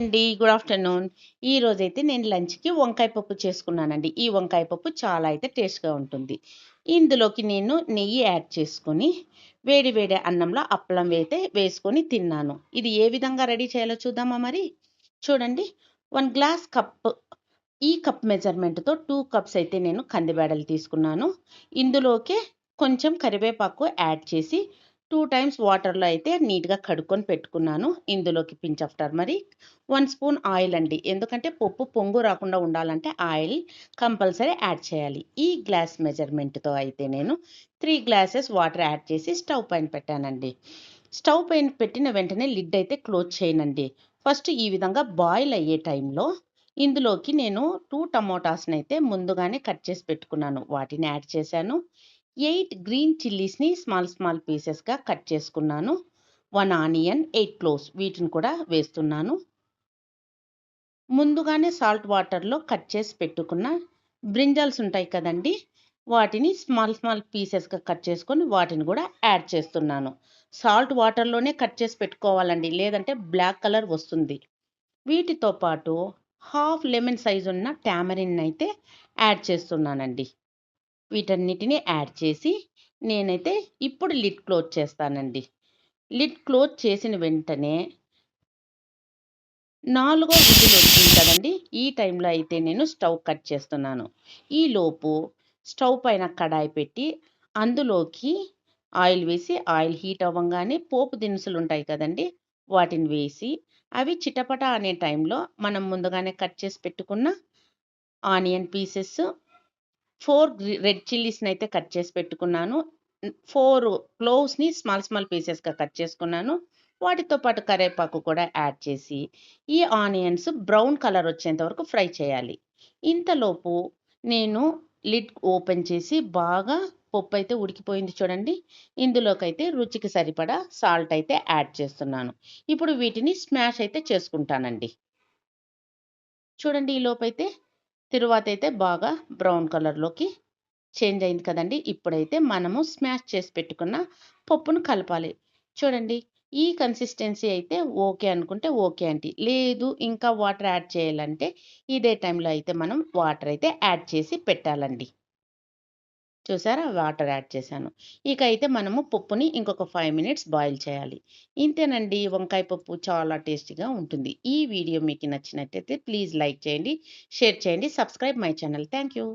అండి. Good afternoon. ఈరోజైతే నేను లంచ్‌కి వంకాయ పప్పు చేసుకున్నానండి. ఈ వంకాయ పప్పు చాలా అయితే టేస్ట్‌గా ఉంటుంది. ఇందులోకి నేను నెయ్యి యాడ్ చేసుకొని, వేడి వేడి అన్నంలో అప్పలం వేసుకొని తిన్నాను. ఇది ఏ విధంగా రెడీ చేయాలో చూద్దామా మరి? చూడండి, 1 గ్లాస్ కప్పు ఈ కప్ మెజర్‌మెంట్‌తో 2 కప్స్ అయితే నేను కందిబేడలు తీసుకున్నాను. ఇందులోకే కొంచెం కరివేపాకు యాడ్ చేసి 2 టైమ్స్ వాటర్‌లో అయితే నీట్‌గా కడుక్కొని పెట్టుకున్నాను. ఇందులోకి pinch of turmeric, 1 spoon oil అండి. ఎందుకంటే పప్పు పొంగు రాకుండా ఉండాలంటే ఆయిల్ కంపల్సరీ యాడ్ చేయాలి. ఈ గ్లాస్ మెజర్‌మెంట్‌తో అయితే నేను 3 గ్లాసెస్ వాటర్ యాడ్ చేసి స్టవ్ పైన పెట్టానండి. స్టవ్ పైన పెట్టిన వెంటనే లిడ్ అయితే క్లోజ్ చేయనండి. ఫస్ట్ ఈ విధంగా బాయిల్ అయ్యే టైంలో ఇందులోకి నేను 2 టమోటాస్‌నైతే ముందుగానే కట్ చేసి పెట్టుకున్నాను. వాటిని యాడ్ చేశాను. 8 గ్రీన్ చిల్లీస్‌ని స్మాల్ స్మాల్ పీసెస్‌గా కట్ చేసుకున్నాను. 1 ఆనియన్, 8 క్లోవ్స్ వీటిని కూడా వేస్తున్నాను. ముందుగానే సాల్ట్ వాటర్‌లో కట్ చేసి పెట్టుకున్న బ్రింజాల్స్ ఉంటాయి కదండీ! వాటిని స్మాల్ స్మాల్ పీసెస్‌గా కట్ చేసుకొని వాటిని గూడా యాడ్ చేస్తున్నాను. సాల్ట్ వాటర్‌లోనే కట్ చేసి పెట్టుకోవాలండి. లేదంటే బ్లాక్ కలర్ వస్తుంది. వీటితో పాటు హాఫ్ లెమన్ సైజ్ ఉన్న టామరిన్‌నైతే యాడ్ చేస్తున్నానండి. వీటన్నిటిని యాడ్ చేసి నేనైతే ఇప్పుడు లిడ్ క్లోజ్ చేస్తానండి. లిడ్ క్లోజ్ చేసిన వెంటనే నాలుగో విజిల్ వచ్చింది కదండీ! ఈ టైంలో అయితే నేను స్టవ్ కట్ చేస్తున్నాను. ఈలోపు స్టవ్ పైన కడాయి పెట్టి అందులోకి ఆయిల్ వేసి ఆయిల్ హీట్ అవ్వంగానే పోపు దినుసులుంటాయి కదండీ! వాటిని వేసి అవి చిటపట అనే టైంలో మనం ముందుగానే కట్ చేసి పెట్టుకున్న ఆనియన్ పీసెస్, 4 రెడ్ చిల్లీస్‌నైతే కట్ చేసి పెట్టుకున్నాను. 4 క్లోవ్స్‌ని స్మాల్ స్మాల్ పీసెస్‌గా కట్ చేసుకున్నాను. వాటితో పాటు కరివేపాకు కూడా యాడ్ చేసి, ఈ ఆనియన్స్ బ్రౌన్ కలర్ వచ్చేంత వరకు ఫ్రై చేయాలి. ఇంతలోపు నేను లిడ్ ఓపెన్ చేసి బాగా పప్పయితే ఉడికిపోయింది చూడండి. ఇందులోకైతే రుచికి సరిపడా సాల్ట్ అయితే యాడ్ చేస్తున్నాను. ఇప్పుడు వీటిని స్మాష్ అయితే చేసుకుంటానండి. చూడండి ఈలోపైతే తిరువాతైతే బాగా బ్రౌన్ కలర్‌లోకి చేంజ్ అయింది కదండీ! ఇప్పుడైతే మనము స్మాష్ చేసి పెట్టుకున్న పప్పును కలపాలి. చూడండి, ఈ కన్సిస్టెన్సీ అయితే ఓకే అనుకుంటే ఓకే అండి. లేదు ఇంకా వాటర్ యాడ్ చేయాలంటే ఇదే టైంలో అయితే మనం వాటర్ అయితే యాడ్ చేసి పెట్టాలండి. చూసారా? వాటర్ యాడ్ చేశాను. ఇక అయితే మనము పప్పుని ఇంకొక 5 మినిట్స్ బాయిల్ చేయాలి. ఇంతేనండి, వంకాయ పప్పు చాలా టేస్టీగా ఉంటుంది. ఈ వీడియో మీకు నచ్చినట్టయితే ప్లీజ్ లైక్ చేయండి, షేర్ చేయండి, subscribe my channel. Thank you.